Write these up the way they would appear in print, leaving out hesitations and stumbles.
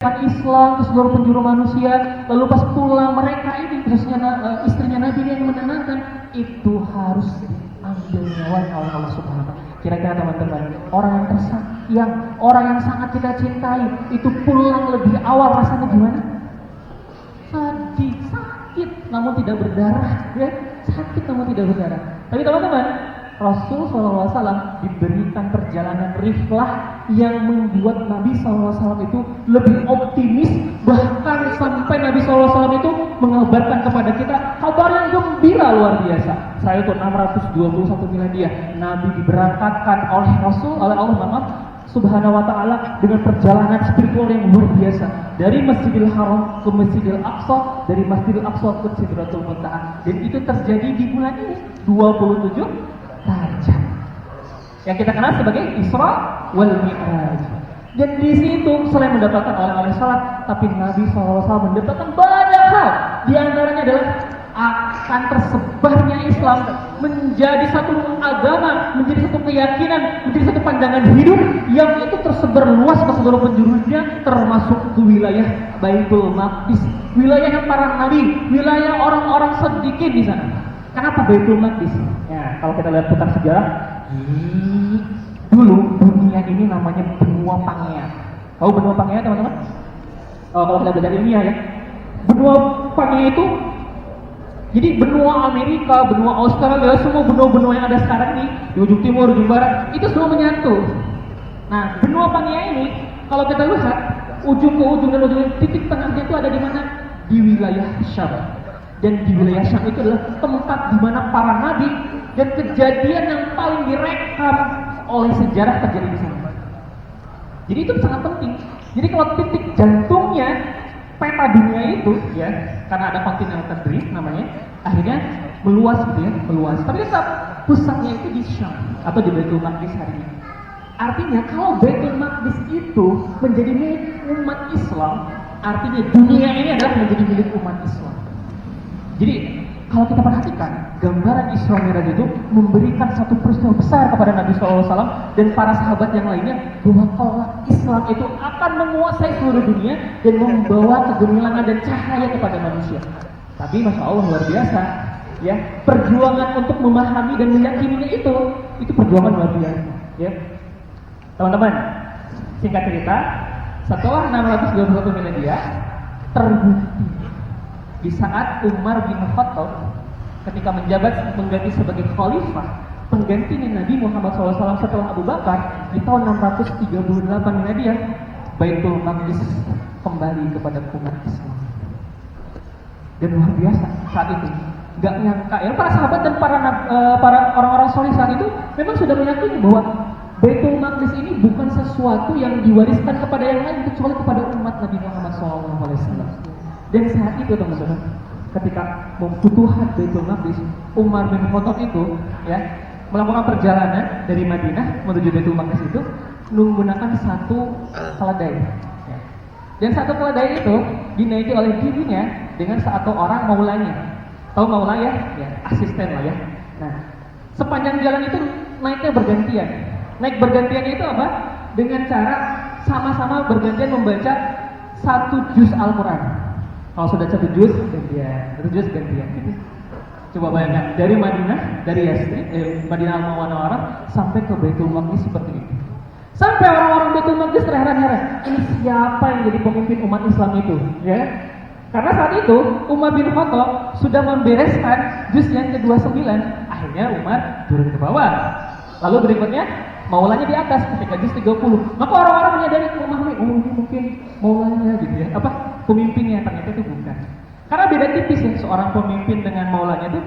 Islam ke seluruh penjuru manusia, lalu pas pulang mereka ini khususnya istrinya Nabi yang menenangkan, itu harus diambil nyawanya oleh Allah Subhanahu wa Ta'ala. Kira-kira teman-teman, orang yang sangat kita cintai itu pulang lebih awal, rasanya gimana? Sedih, sakit namun tidak berdarah, ya, sakit namun tidak berdarah. Tapi teman-teman, Rasul SAW diberikan perjalanan riflah yang membuat Nabi SAW itu lebih optimis, bahkan sampai Nabi SAW itu mengabarkan kepada kita kabar yang gembira luar biasa. Saya itu 621 miladiah, Nabi diberangkatkan oleh Allah Subhanahu wa Ta'ala dengan perjalanan spiritual yang luar biasa, dari Masjidil Haram ke Masjidil Aqsa, dari Masjidil Aqsa ke Sidratul Muntaha, dan itu terjadi di bulan ini 27 Rajab, yang kita kenal sebagai Isra wal Mi'raj. Dan di situ selain mendapatkan oleh salat, tapi Nabi SAW mendapatkan banyak hal. Di antaranya adalah akan tersebarnya Islam menjadi satu agama, menjadi satu keyakinan, menjadi satu pandangan hidup yang itu tersebar luas ke seluruh penjuru dunia, termasuk ke wilayah Baitul Maqdis, wilayah para nabi, wilayah orang-orang sedikit di sana. Kenapa Baitul Maqdis? Ya, kalau kita lihat putar sejarah, dulu dunia ini namanya benua Pangea. Tahu benua Pangea, teman-teman? Kalau kita belajar ilmiah ya, benua Pangea itu jadi benua Amerika, benua Australia, semua benua-benua yang ada sekarang ini di ujung timur, ujung barat, itu semua menyatu. Nah, benua Pangea ini kalau kita lihat ujung ke ujung dan ujung, titik tengahnya itu ada di mana? Di wilayah Syam. Dan di wilayah Syam itu adalah tempat di mana para nabi dan kejadian yang paling direkam oleh sejarah terjadi di sana. Jadi itu sangat penting. Jadi kalau titik jantungnya peta dunia itu, ya, karena ada continental drift namanya, akhirnya meluas gitu ya, meluas. Tapi tetap pusatnya itu di Syam atau di Baitul Maqdis hari ini. Artinya kalau Baitul Maqdis itu menjadi milik umat Islam, artinya dunia ini adalah menjadi milik umat Islam. Jadi kalau kita perhatikan, gambaran Isra Mi'raj itu memberikan satu peristiwa besar kepada Nabi SAW dan para sahabat yang lainnya, bahwa kalau Islam itu akan menguasai seluruh dunia dan membawa kegemilangan dan cahaya kepada manusia. Tapi Masya Allah luar biasa, ya, perjuangan untuk memahami dan meyakininya itu perjuangan luar biasa, ya. Teman-teman, singkat cerita, setelah 621 miladiah terbukti di saat Umar bin Khattab ketika menjabat mengganti sebagai khalifah, penggantinya Nabi Muhammad SAW setelah Abu Bakar di tahun 638 miladiah, Baitul Maqdis kembali kepada umat Islam. Dan luar biasa saat itu, nggak nyangka ya, para sahabat dan para orang-orang soleh saat itu memang sudah meyakini bahwa Baitul Maqdis ini bukan sesuatu yang diwariskan kepada yang lain kecuali kepada umat Nabi Muhammad SAW. Dan saat itu teman-teman, ketika memfutuhat Baitul Maqdis, Umar bin Khattab itu ya melakukan perjalanan dari Madinah menuju Baitul Maqdis itu menggunakan satu keledai. Ya. Dan satu keledai itu dinaiki oleh dirinya dengan satu orang maulanya. Tahu maula ya? Ya, asisten lah ya. Nah, sepanjang jalan itu naiknya bergantian. Naik bergantian itu apa? Dengan cara sama-sama bergantian membaca satu juz Al-Quran. Kalau sudah satu juz gantian gitu. Coba bayangkan dari Madinah, dari Madinah Al-Munawwarah sampai ke Baitul Maqdis seperti itu. Sampai orang-orang Baitul Maqdis terheran-heran, ini siapa yang jadi pemimpin umat Islam itu, ya? Karena saat itu Umar bin Khattab sudah membereskan juz yang ke-29, akhirnya Umar turun ke bawah. Lalu berikutnya maulanya di atas ketika juz 30. Maka orang-orang menyadari, memahami, oh ini mungkin maulanya gitu ya, pemimpinnya, ternyata itu bukan. Karena beda tipis ya, seorang pemimpin dengan maulanya itu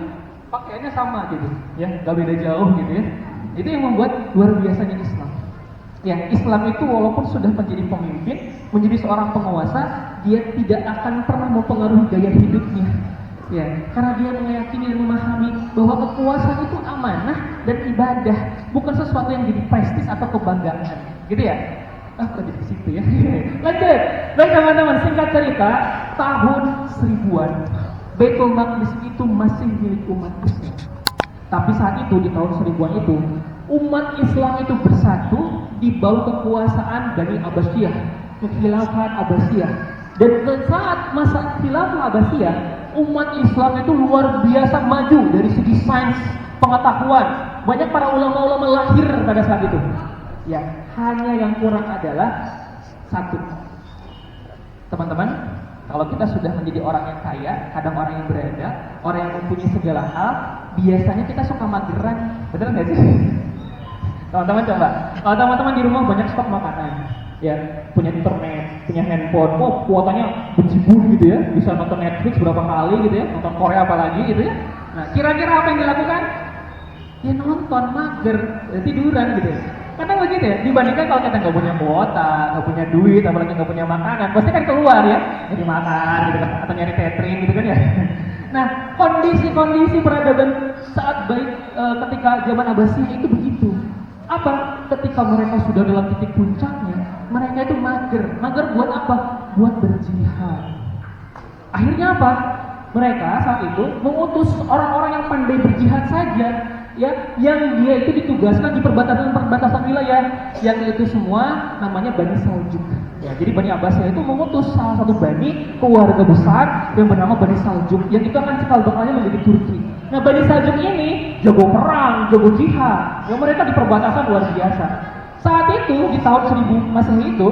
pakaiannya sama gitu, ya, gak beda jauh gitu ya. Itu yang membuat luar biasanya Islam. Ya, Islam itu walaupun sudah menjadi pemimpin, menjadi seorang penguasa, dia tidak akan pernah mempengaruhi gaya hidupnya. Ya, karena dia meyakini dan memahami bahwa kekuasaan itu amanah dan ibadah, bukan sesuatu yang jadi prestis atau kebanggaan, gitu ya. Jadi ke situ ya. Lanjut. Baik teman-teman, singkat cerita, tahun 1000-an Baitul Maqdis itu masih milik umat Islam. Tapi saat itu di tahun 1000-an itu umat Islam itu bersatu di bawah kekuasaan Bani Abbasiyah kekhilafan Abbasiyah. Dan saat masa khilafah Abbasiyah, umat Islam itu luar biasa maju dari segi sains, pengetahuan. Banyak para ulama-ulama lahir pada saat itu. Ya, hanya yang kurang adalah satu. Teman-teman, kalau kita sudah menjadi orang yang kaya, kadang orang yang berada, orang yang mempunyai segala hal, biasanya kita suka mageran. Betul nggak sih? Teman-teman coba, kalau teman-teman di rumah banyak stok makanan, ya, punya internet, punya handphone, kuotanya berjibun gitu ya, bisa nonton Netflix berapa kali gitu ya, nonton Korea apalagi gitu ya. Nah, kira-kira apa yang dilakukan? Ya nonton, mager, tiduran gitu ya. Kadang begitu ya, dibandingkan kalau kita nggak punya kuota, nggak punya duit, apalagi nggak punya makanan, pasti kan keluar ya, jadi makan gitu kan, atau nyari catering gitu kan ya. Nah, kondisi peradaban saat baik ketika zaman Abbasiyah itu begitu. Apa? Ketika mereka sudah dalam titik puncaknya, mereka itu mager. Mager buat apa? Buat berjihad. Akhirnya apa? Mereka saat itu mengutus orang-orang yang pandai berjihad saja, ya, yang dia itu ditugaskan di perbatasan wilayah, yang itu semua namanya Bani Saljuk. Ya, jadi Bani Abbasiyah itu mengutus salah satu bani keluarga besar yang bernama Bani Saljuk, yang itu akan cikal bakalnya menjadi Turki. Nah, Bani Saljuk ini jago perang, jago jihad, yang mereka di perbatasan luar biasa. Saat itu di tahun 1000 Masehi itu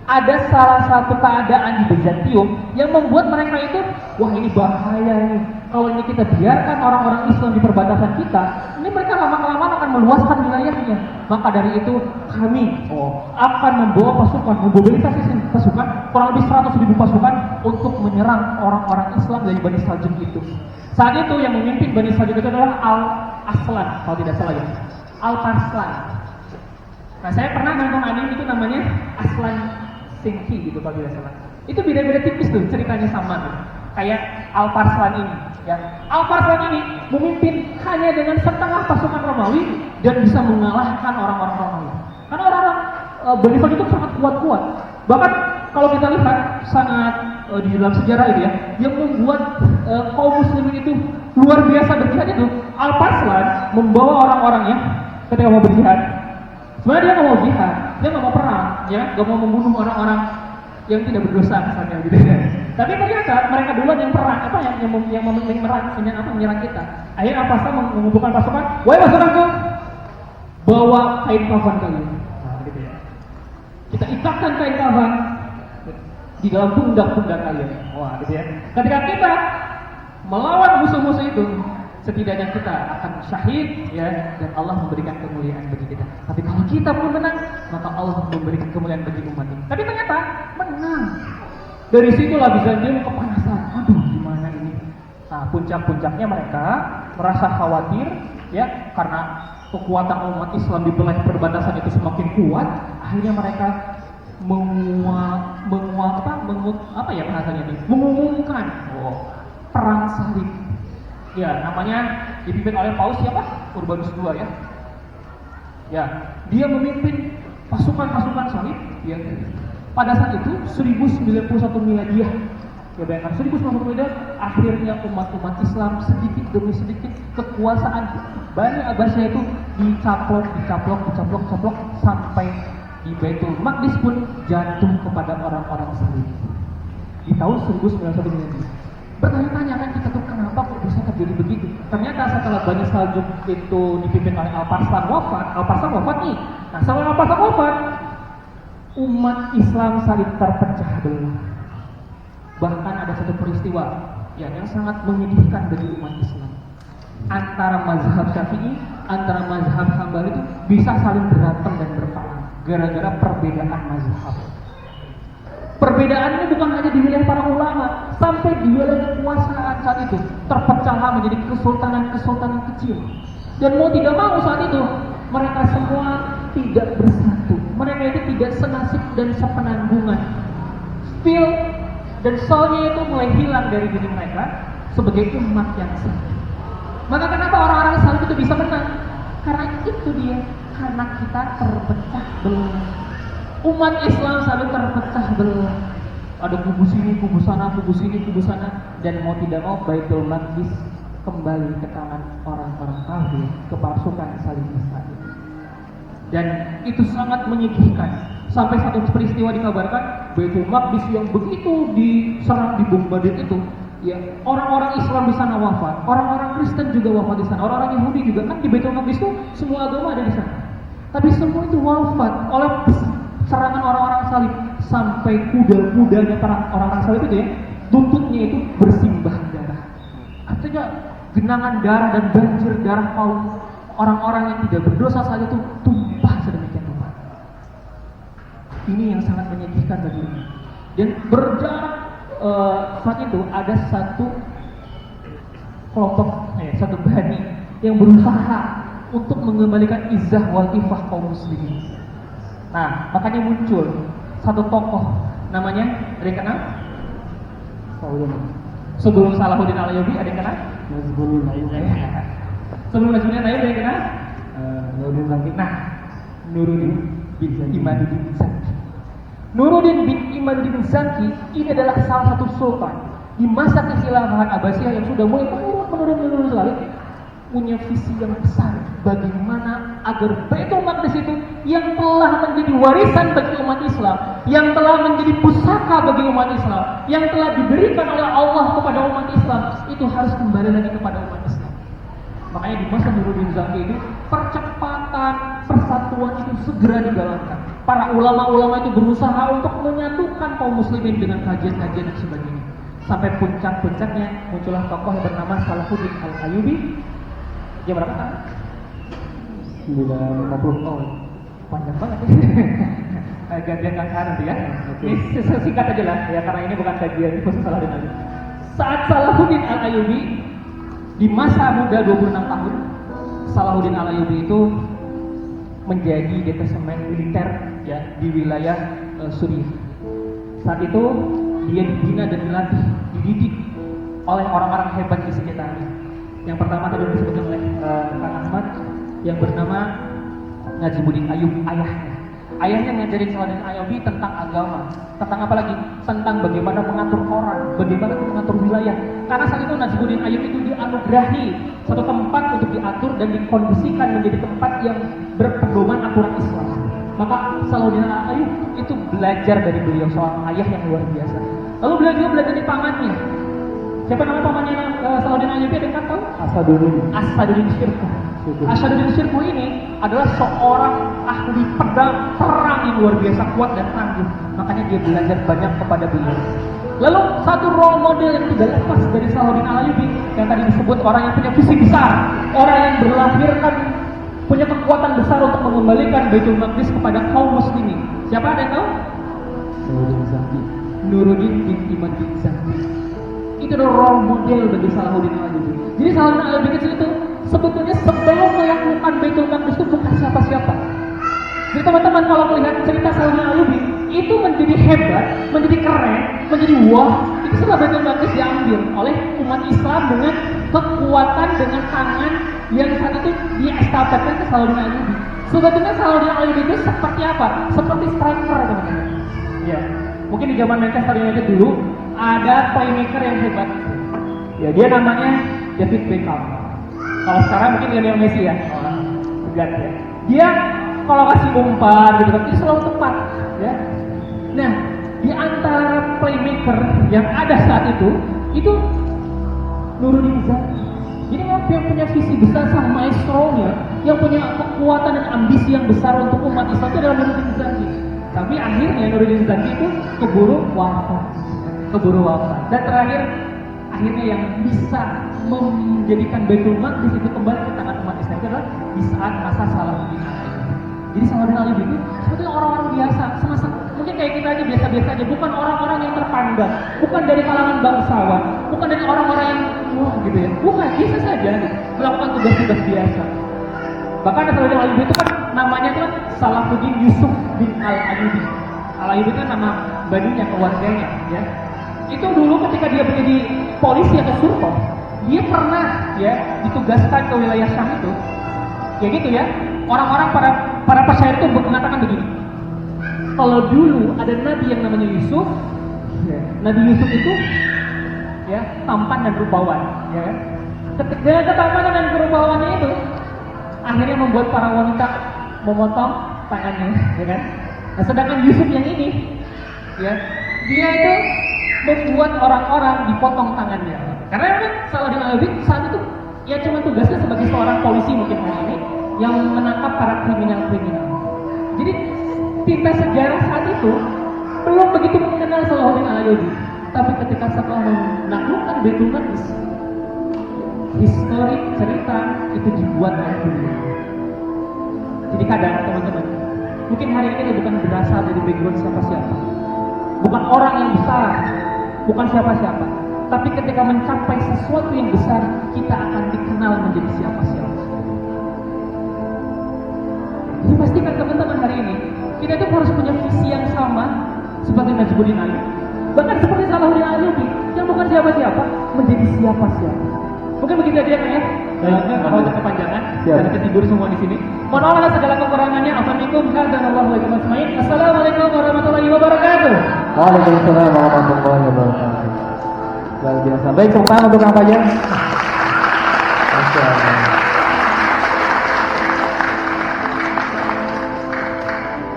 ada salah satu keadaan di Bizantium yang membuat mereka itu, wah ini bahaya nih. Kalau ini kita biarkan orang-orang Islam di perbatasan kita, ini mereka lama-kelamaan akan meluaskan wilayahnya. Maka dari itu kami akan membawa pasukan, memobilisasi pasukan, kurang lebih 100.000 pasukan untuk menyerang orang-orang Islam dari Bani Saljuk itu. Saat itu yang memimpin Bani Saljuk itu adalah Al-Aslan, kalau tidak salah ya, Al-Parslan. Nah, saya pernah nonton anime itu namanya Aslan Singki gitu kalau tidak salah. Itu beda-beda tipis tuh ceritanya sama tuh. Kayak Al-Parslan ini, ya. Al-Parslan ini memimpin hanya dengan setengah pasukan Romawi dan bisa mengalahkan orang-orang Romawi. Karena orang-orang Bani Saljuk itu sangat kuat-kuat. Bahkan kalau kita lihat sangat di dalam sejarah itu ya, yang membuat kaum muslimin itu luar biasa berjihad itu Al-Parslan membawa orang-orangnya ketika mau berjihad. Sebenarnya dia nggak mau jihad, dia nggak mau perang, ya, nggak mau membunuh orang-orang yang tidak berdosa misalnya gitu ya. Tapi ternyata mereka duluan yang perang, menyerang kita. Akhirnya Al-Parslan mengumpulkan pasukan, wahai pasukanku, bawa kain kafan kalian. Nah, gitu ya. Kita ikatkan kain kafan di dalam pundak-pundak kalian. Wah, gitu ya. Ketika kita melawan musuh-musuh itu, setidaknya kita akan syahid, ya, dan Allah memberikan kemuliaan bagi kita. Tapi kalau kita pun menang, maka Allah memberikan kemuliaan bagi umat ini. Tapi ternyata menang. Dari situlah Bizantium kepanasan. Aduh, gimana ini? Nah, puncak-puncaknya mereka merasa khawatir, ya, karena kekuatan umat Islam di wilayah perbatasan itu semakin kuat. Akhirnya mereka mengumumkan perang salib. Ya, namanya dipimpin oleh Paus siapa? Urbanus II ya. Ya, dia memimpin pasukan-pasukan salib ya. Pada saat itu 1091 Miladiah. Ya, bayangkan 1091 Miladiah, akhirnya umat-umat Islam sedikit demi sedikit kekuasaan Bani Abbasiyah itu dicaplok sampai di Baitul Maqdis pun jatuh kepada orang-orang salib. Di tahun 1091 Miladiah. Bertanya-tanya kan kita tuh kenapa kok bisa terjadi begitu? Ternyata setelah Bani Saljuk itu dipimpin oleh Al-Parslan wafat nih. Nah, setelah Al-Parslan wafat, umat Islam saling terpecah belah. Bahkan ada satu peristiwa yang sangat menyedihkan bagi umat Islam. Antara mazhab Syafi'i, antara mazhab Hambali itu bisa saling berantem dan berperang gara-gara perbedaan mazhab. Perbedaannya bukan hanya di wilayah para ulama, sampai di wilayah kekuasaan saat itu terpecahlah menjadi kesultanan-kesultanan kecil. Dan mau tidak mau saat itu mereka semua tidak bersatu. Mereka itu tidak senasib dan sepenanggungan. Feel dan soulnya itu mulai hilang dari diri mereka sebagai umat yang satu. Maka kenapa orang-orang salib itu bisa menang? Karena itu dia, karena kita terpecah belah. Umat Islam selalu terpecah belah. Ada kubu sini, kubu sana, kubu sini, kubu sana, dan mau tidak mau Baitul Maqdis kembali ke tangan orang-orang kafir, ke pasukan salib Israel. Dan itu sangat menyedihkan. Sampai satu peristiwa dikabarkan Baitul Maqdis yang begitu diserang, dibombardir itu, ya orang-orang Islam di sana wafat, orang-orang Kristen juga wafat di sana, orang-orang Yahudi juga, kan di Baitul Maqdis itu semua agama ada di sana. Tapi semua itu wafat oleh serangan orang-orang salib, sampai kuda-kudanya para orang-orang salib itu ya, tuntutnya itu bersimbah darah. Artinya genangan darah dan banjir darah kaum orang-orang yang tidak berdosa saja itu tumpah sedemikian rupa. Ini yang sangat menyedihkan bagi umat. Dan berjarak saat itu ada satu kelompok, satu bani yang berusaha untuk mengembalikan izzah wal ifah kaum muslimin. Nah, makanya muncul satu tokoh namanya, ada yang kenal? Sebelum Salahuddin Al-Ayyubi ada yang kenal? Nazmuddin Ayyubi. Sebelum Nazmuddin Ayyubi ada yang kenal? Nuruddin Zaki. Nah, Nuruddin bin Imaduddin Zaki. Nuruddin bin Imaduddin Zaki ini adalah salah satu sultan di masa kekhilafahan Abbasiyah yang sudah mulai menurun sekali, punya visi yang besar bagaimana agar Baitul Maqdis itu yang telah menjadi warisan bagi umat Islam, yang telah menjadi pusaka bagi umat Islam, yang telah diberikan oleh Allah kepada umat Islam, itu harus kembali lagi kepada umat Islam. Makanya di masa Nuruddin Zaki itu percepatan persatuan itu segera dijalankan. Para ulama-ulama itu berusaha untuk menyatukan kaum muslimin dengan kajian-kajian dan sebagainya. Sampai puncak-puncaknya muncullah tokoh yang bernama Salahuddin Al-Ayyubi. Dia berapa tahun? 950. Oh, panjang banget ya. Gantian Kang Har nanti ya. Ini singkat aja lah ya, karena ini bukan kajian khusus Salahuddin Al-Ayyubi. Saat Salahuddin Al-Ayyubi di masa muda 26 tahun, Salahuddin Al-Ayyubi itu menjadi detasemen militer ya di wilayah Suriah. Saat itu dia dibina dan dilatih, dididik oleh orang-orang hebat di sekitarnya. Yang pertama tadi disebutkan oleh Kang Ahmad, yang bernama Najmuddin Ayyub, ayahnya. Ayahnya ngajarin Salahuddin Ayyubi tentang agama, tentang apa lagi? Tentang bagaimana mengatur orang, bagaimana mengatur wilayah. Karena saat itu Najmuddin Ayyub itu dianugerahi satu tempat untuk diatur dan dikondisikan menjadi tempat yang berpedoman aturan Islam. Maka Salahuddin Ayyub itu belajar dari beliau, seorang ayah yang luar biasa. Lalu beliau belajar di pamannya. Siapa nama pamannya Salahuddin Ayyub? Ada yang tahu? Asaduddin Syirkuh. Asaduddin Syirkuh ini adalah seorang ahli pedang perang yang luar biasa kuat dan tangguh. Makanya dia belajar banyak kepada beliau. Lalu satu role model yang tidak lepas dari Salahuddin Al-Ayyubi yang tadi disebut orang yang punya visi besar, orang yang berlahirkan punya kekuatan besar untuk mengembalikan Baitul Maqdis kepada kaum muslimin. Siapa, ada yang tahu? Nuruddin bin Imaduddin Zaki. Itu adalah role model bagi Salahuddin Al-Ayyubi. Jadi Salahuddin Al-Ayyubi kecil itu sebetulnya sebelum melakukan Baitul Maqdis itu bukan siapa-siapa. Jadi teman-teman kalau melihat cerita Salahuddin Al-Ayyubi itu menjadi hebat, menjadi keren, menjadi wah, itu setelah Baitul Maqdis diambil oleh umat Islam dengan kekuatan, dengan tangan yang saat itu diestafetkan ke Salahuddin Al-Ayyubi. Sebetulnya Salahuddin Al-Ayyubi itu seperti apa? Seperti striker, teman-teman. Ya, mungkin di zaman Manchester United dulu ada playmaker yang hebat. Ya, dia namanya David Beckham. Kalau sekarang mungkin Lionel Messi ya. Tegat ya. Dia kalau kasih umpan gitu kan, itu selalu tepat, ya. Nah, di antara playmaker yang ada saat itu Nuruddin Zaki. Jadi yang punya visi besar sama maestronya, yang punya kekuatan dan ambisi yang besar untuk umat Islam itu adalah Nuruddin Zaki. Tapi akhirnya Nuruddin Zaki itu keburu wafat. Dan terakhir, akhirnya yang bisa menjadikan Baitul Maqdis itu kembali ke tangan umat Islam itu adalah di saat masa Salahuddin Al-Ayyubi. Jadi Salahuddin Al-Ayyubi itu sebetulnya orang-orang biasa, sama-sama mungkin kayak kita aja biasa-biasa aja, bukan orang-orang yang terpandang, bukan dari kalangan bangsawan, bukan dari orang-orang yang gitu ya, bukan, biasa saja gitu, melakukan tugas-tugas biasa. Bahkan Salahuddin Al-Ayyubi itu kan namanya itu kan Salahuddin Yusuf bin Al-Ayyubi. Al-Ayyubi itu kan nama badunya, keluarganya, ya. Itu dulu ketika dia menjadi polisi atau surkon, dia pernah ya ditugaskan ke wilayah Syam itu, ya gitu ya. Orang-orang para pesyair itu mengatakan begini, kalau dulu ada nabi yang namanya Yusuf, ya, Nabi Yusuf itu ya tampan dan rupawan, ya kan? Ketika ketampanan dan kerupawannya itu akhirnya membuat para wanita memotong tangannya, ya kan? Nah, sedangkan Yusuf yang ini, ya, dia itu membuat orang-orang dipotong tangannya. Karena kan Salahuddin Ayyubi saat itu ya cuma tugasnya sebagai seorang polisi mungkin hari ini yang menangkap para kriminal-kriminal. Jadi tinta sejarah saat itu belum begitu mengenal Salahuddin Ayyubi. Tapi ketika setelah menaklukkan Baitul Maqdis, histori cerita itu dibuat oleh beliau. Jadi kadang teman-teman, mungkin hari ini kita bukan berasal dari background siapa-siapa, bukan orang yang besar, bukan siapa-siapa, tapi ketika mencapai sesuatu yang besar, kita akan dikenal menjadi siapa-siapa. Jadi pastikan teman-teman hari ini, kita itu harus punya visi yang sama seperti Najmuddin Ayyub, bahkan seperti Salahuddin Ayyubi yang bukan siapa-siapa menjadi siapa-siapa. Mungkin begitu aja kan ya. Kalau untuk kepanjangan dan ketidur semua di sini. Mohon maaf segala kekurangannya. Assalamualaikum warahmatullahi wabarakatuh. Waalaikumsalam warahmatullahi wabarakatuh. Luar biasa. Baik, tepuk tangan untuk Kang Fajar. Masya Allah.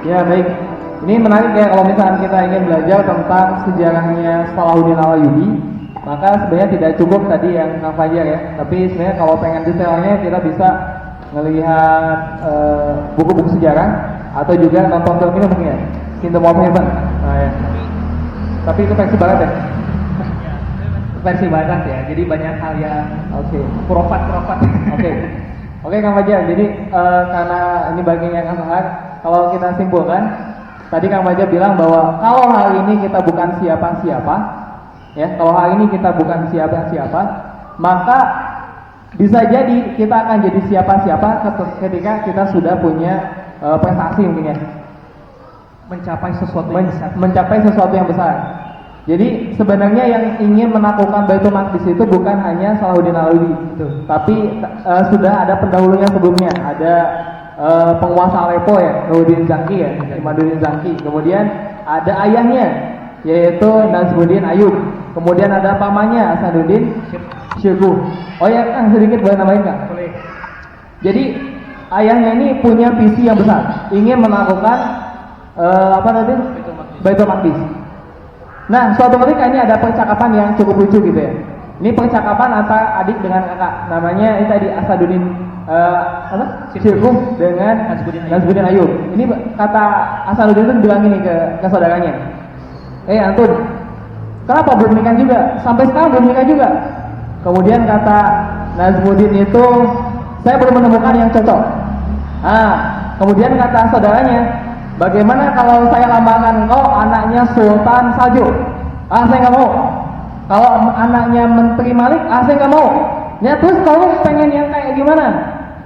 Ya baik. Ini menarik ya kalau misalnya kita ingin belajar tentang sejarahnya Salahuddin Ayyubi, maka sebenarnya tidak cukup tadi yang Kang Fajar ya. Tapi sebenarnya kalau pengen detailnya kita bisa melihat buku-buku sejarah atau juga nonton film ini mungkin ya, Kingdom of Heaven. Nah, ya. Tapi itu versi barat ya? Versi barat ya. Jadi banyak hal yang profat. Oke Kang Fajar. Jadi karena ini bagian yang sangat, kalau kita simpulkan, tadi Kang Fajar bilang bahwa kalau hal ini kita bukan siapa-siapa, ya, kalau hal ini kita bukan siapa-siapa, maka bisa jadi kita akan jadi siapa-siapa ketika kita sudah punya prestasi mungkin ya, mencapai sesuatu yang besar. Jadi sebenarnya yang ingin menaklukkan Baitul Maqdis itu bukan hanya Salahuddin Ayyubi, tapi sudah ada pendahulunya sebelumnya, ada penguasa Aleppo ya, Nuruddin Zaki ya, Imaduddin Zaki. Kemudian ada ayahnya yaitu Najmuddin Ayyub. Kemudian ada pamannya Hasanuddin Syirkuh. Oh ya Kang, sedikit boleh nambahin Kang? Boleh. Jadi ayahnya ini punya visi yang besar, ingin menaklukkan Baitul Maqdis. Nah, suatu ketika ini ada percakapan yang cukup lucu gitu ya. Ini percakapan antara adik dengan kakak. Namanya ini tadi Hasanuddin Syirkuh dengan Najmuddin Ayyub. Ini kata Hasanuddin itu bilang ini ke saudaranya. Antun, kenapa belum nikah juga? Sampai sekarang belum nikah juga. Kemudian kata Najmuddin itu, saya belum menemukan yang cocok. Kemudian kata saudaranya, bagaimana kalau saya lambakan engkau anaknya Sultan Saljuk? Saya nggak mau. Kalau anaknya Menteri Malik, saya nggak mau. Ya terus kamu pengen yang kayak gimana?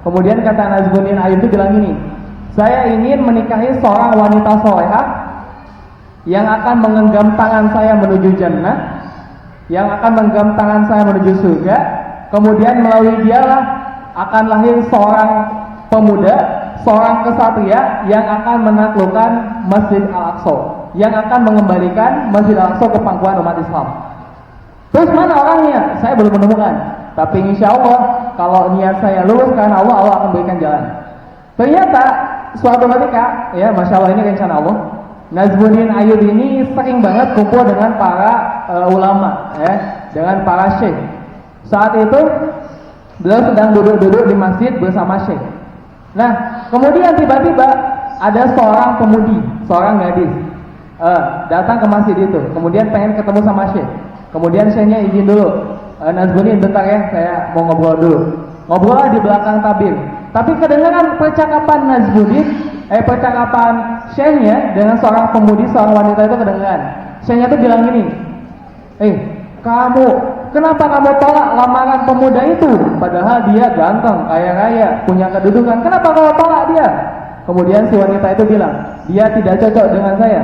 Kemudian kata Najmuddin Ayyub itu bilang gini, saya ingin menikahi seorang wanita solehah yang akan menggenggam tangan saya menuju jannah, yang akan menggenggam tangan saya menuju surga. Kemudian melalui dialah akan lahir seorang pemuda, seorang kesatria yang akan menaklukkan Masjid Al-Aqsa, yang akan mengembalikan Masjid Al-Aqsa ke pangkuan umat Islam. Terus mana orangnya? Saya belum menemukan. Tapi insya Allah kalau niat saya lurus karena Allah akan berikan jalan. Ternyata suatu ketika, ya Masya Allah ini rencana Allah, Najmuddin Ayyub ini sering banget kumpul dengan para ulama, ya, dengan para syekh. Saat itu beliau sedang duduk-duduk di masjid bersama syekh. Nah, kemudian tiba-tiba ada seorang pemudi, seorang gadis datang ke masjid itu. Kemudian pengen ketemu sama syekh. Kemudian syekhnya izin dulu, Najmuddin bentar ya, saya mau ngobrol dulu. Ngobrol di belakang tabir. Tapi kedengaran percakapan Najmuddin, percakapan syekhnya dengan seorang pemudi, seorang wanita itu kedengaran. Syekhnya itu bilang gini, kamu, kenapa kamu tolak lamaran pemuda itu? Padahal dia ganteng, kaya raya, punya kedudukan. Kenapa kamu tolak dia? Kemudian si wanita itu bilang, dia tidak cocok dengan saya.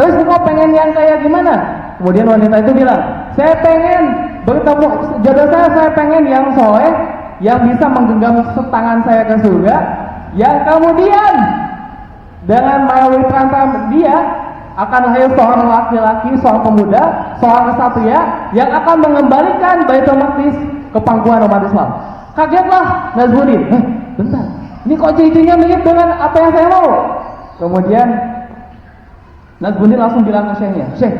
Terus kau pengen yang kayak gimana? Kemudian wanita itu bilang, saya pengen bertemu jodoh saya pengen yang soleh, yang bisa menggenggam tangan saya ke surga, yang kemudian dengan melalui perantara dia akan lahir seorang laki-laki, seorang pemuda, seorang kesatria yang akan mengembalikan Baitul Maqdis ke pangkuan umat Islam. Kagetlah Najmuddin, bentar, ini kok ciri-cirinya mirip dengan apa yang saya mau? Kemudian Nazbuddin langsung bilang ke syekhnya, "Syekh,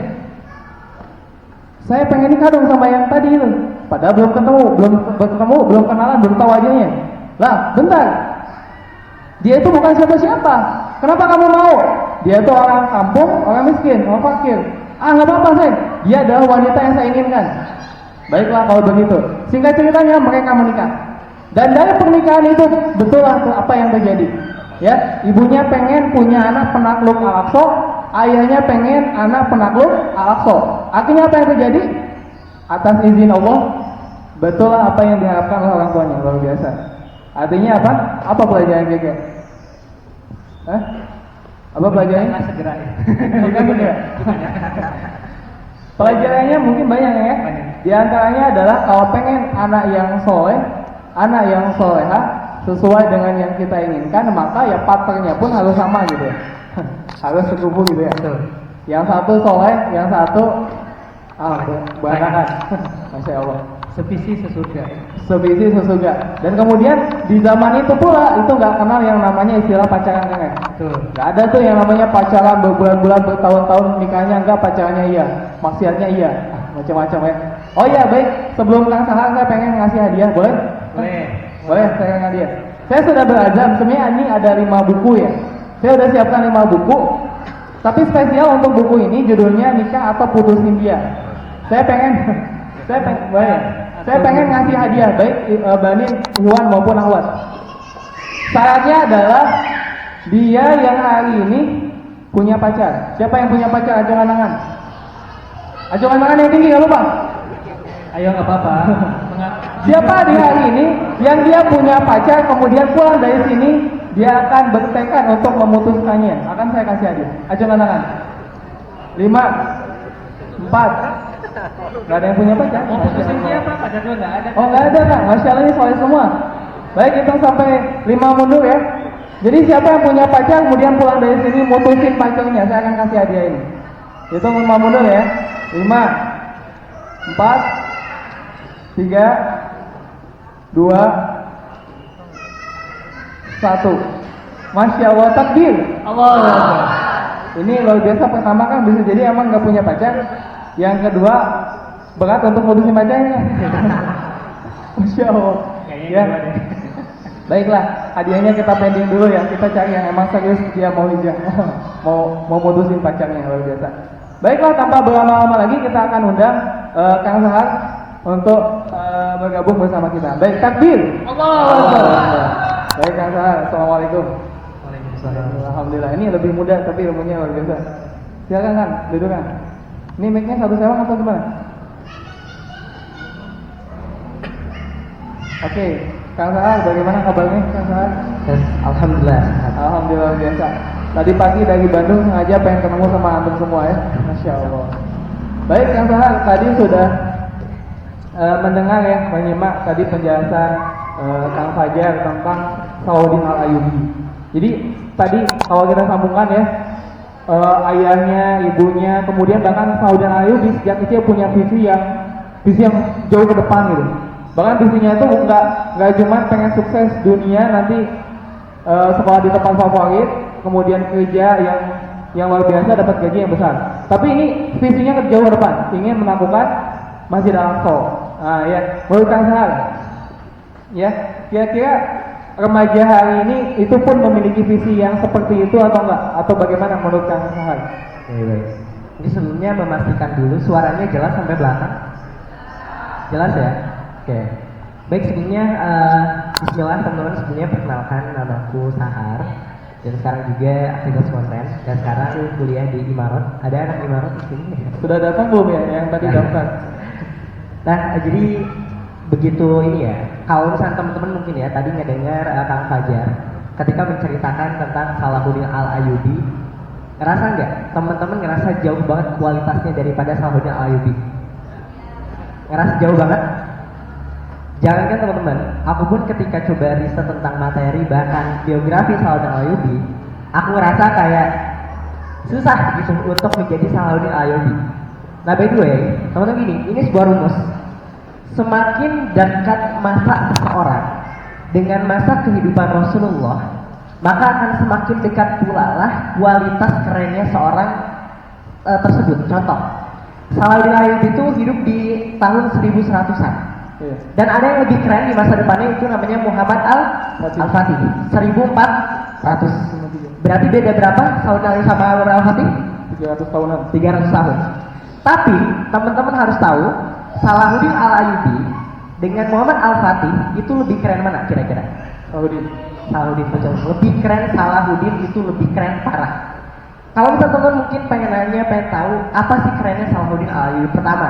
saya pengen nikah dong sama yang tadi itu." Padahal belum ketemu, belum kenalan, belum tahu wajahnya. Lah, bentar. Dia itu bukan siapa-siapa. Kenapa kamu mau? Dia itu orang kampung, orang miskin, orang fakir. Nggak apa-apa, Syekh. Dia adalah wanita yang saya inginkan. Baiklah kalau begitu. Singkat ceritanya mereka menikah. Dan dari pernikahan itu betul apa yang terjadi. Ya, ibunya pengen punya anak penakluk Al-Aqsa, ayahnya pengen anak penakluk Al-Aqsa. Akhirnya apa yang terjadi? Atas izin Allah, betul apa yang diharapkan oleh orang tuanya, luar biasa. Artinya apa? Apa pelajaran kita? Apa pelajarannya? Segera ya. Bukan segera. Pelajarannya mungkin banyak ya. Di antaranya adalah kalau pengen anak yang soleh, anak yang soleha sesuai dengan yang kita inginkan, maka ya partnernya pun harus sama gitu ya. Harus sekufu gitu ya. Yang satu soleh, yang satu berantakan. Masya Allah. Sevisi sesurga. Sevisi sesurga. Dan kemudian di zaman itu pula itu nggak kenal yang namanya istilah pacaran kan? Betul. Nggak ada tuh yang namanya pacaran berbulan-bulan, bertahun-tahun, nikahnya enggak, pacarannya iya, maksiatnya iya, macam-macam ya. Oh iya baik, sebelum Kang Sahar saya pengen ngasih hadiah, boleh? Boleh, saya akan hadiah. Saya sudah berazam, sebenarnya ini ada 5 buku ya. Saya sudah siapkan 5 buku. Tapi spesial untuk buku ini judulnya Nikah atau Putusin Dia. Saya pengen ngasih hadiah baik Bani Iwan maupun Ahwat. Syaratnya adalah dia yang hari ini punya pacar. Siapa yang punya pacar? Acungan tangan. Acungan tangan yang tinggi, nggak lupa. Ayo nggak apa-apa. Siapa di hari ini yang dia punya pacar kemudian pulang dari sini dia akan bertekad untuk memutuskannya? Akan saya kasih hadiah. Acungan tangan. 5, 4. Gak ada yang punya pacar? Mau putusin siapa? Pacar juga nggak ada. Oh nggak ada Kak, Masya Allah ini soleh semua. Baik, hitung sampai 5 mundur ya. Jadi siapa yang punya pacar kemudian pulang dari sini mutusin pacarnya, saya akan kasih hadiah ini. Hitung 5 mundur ya. 5, 4, 3, 2, 1. Masya Allah, takbir. Allah. Ini luar biasa. Pertama kan bisa jadi emang nggak punya pacar. Yang kedua berat untuk modusin pacarnya. Masya Allah. Ya. Baiklah, hadiahnya kita pending dulu ya. Kita cari yang emang serius dia mau hijrah, mau modusin pacarnya, luar biasa. Baiklah, tanpa berlama-lama lagi kita akan undang Kang Sahar untuk bergabung bersama kita. Baik, takbir. Allah. Baik Kang Sahar, assalamualaikum. Waalaikumsalam. Alhamdulillah, ini lebih mudah tapi ilmunya luar biasa. Silakan Kang, duduk Kang. Ini mic-nya satu sewang atau gimana? Oke, Kang Sahar, bagaimana kabarnya Kang Sahar? Alhamdulillah. Alhamdulillah biasa. Tadi pagi dari Bandung sengaja pengen ketemu sama antum semua ya. Masya Allah. Baik Kang Sahar, tadi sudah mendengar ya, menyimak tadi penjelasan Kang Fajar tentang Salahuddin Al-Ayyubi. Jadi tadi kalau kita sambungkan ya, ayahnya, ibunya, kemudian bahkan Salahuddin Al-Ayyubi sejak kecil punya visi yang jauh ke depan gitu. Bahkan visinya itu nggak cuma pengen sukses dunia nanti sekolah di tempat favorit, kemudian kerja yang luar biasa dapat gaji yang besar. Tapi ini visinya ke jauh ke depan, ingin menaklukkan Masjid Al-Aqsa. Nah ya, menurut Kang Sahar, ya kira-kira remaja hari ini itu pun memiliki visi yang seperti itu atau enggak? Atau bagaimana menurut Kang Sahar? Baik. Ini sebelumnya memastikan dulu suaranya jelas sampai belakang. Jelas ya? Oke. Baik, sebelumnya bismillah teman-teman, sebelumnya perkenalkan namaku Sahar dan sekarang juga aktivis konten dan sekarang kuliah di Imarat. Ada anak Imarat di sini? Sudah datang belum ya yang tadi daftar? Nah, jadi begitu ini ya. Kalau misalnya teman-teman mungkin ya tadi ngedengar Kang Fajar ketika menceritakan tentang Salahuddin Al-Ayyubi, ngerasa nggak? Teman-teman ngerasa jauh banget kualitasnya daripada Salahuddin Al-Ayyubi? Ngerasa jauh banget? Jangankan teman-teman, aku pun ketika coba riset tentang materi bahkan biografi Salahuddin Al-Ayyubi, aku ngerasa kayak susah gitu untuk menjadi Salahuddin Al-Ayyubi. Nah, by the way, teman-teman gini, ini sebuah rumus. Semakin dekat masa seseorang dengan masa kehidupan Rasulullah, maka akan semakin dekat pula lah kualitas kerennya seorang tersebut. Contoh, Salahuddin Ayyubi itu hidup di tahun 1100-an. Iya. Dan ada yang lebih keren di masa depannya, itu namanya Muhammad Al-Fatih 1400. Berarti beda berapa Salahuddin Ayyubi sama Muhammad Al-Fatih? 300 tahunan. 300 tahun. Tapi teman-teman harus tahu, Salahuddin Al-Ayyubi dengan Muhammad Al-Fatih itu lebih keren mana kira-kira? Salahuddin betul. Lebih keren, Salahuddin itu lebih keren parah. Kalau misalnya teman mungkin pengen nanya, pengen tahu apa sih kerennya Salahuddin Al-Ayyubi. Pertama,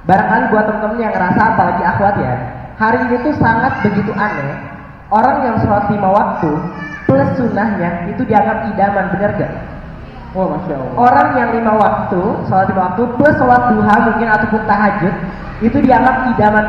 barangkali buat teman-teman yang ngerasa, apalagi akhwat ya, hari ini tuh sangat begitu aneh. Orang yang sholat 5 waktu plus sunnahnya itu dianggap idaman, benar gak? Oh, Masya Allah. Orang yang 5 waktu, sholat 5 waktu plus sholat duha mungkin ataupun tahajud itu dianggap idaman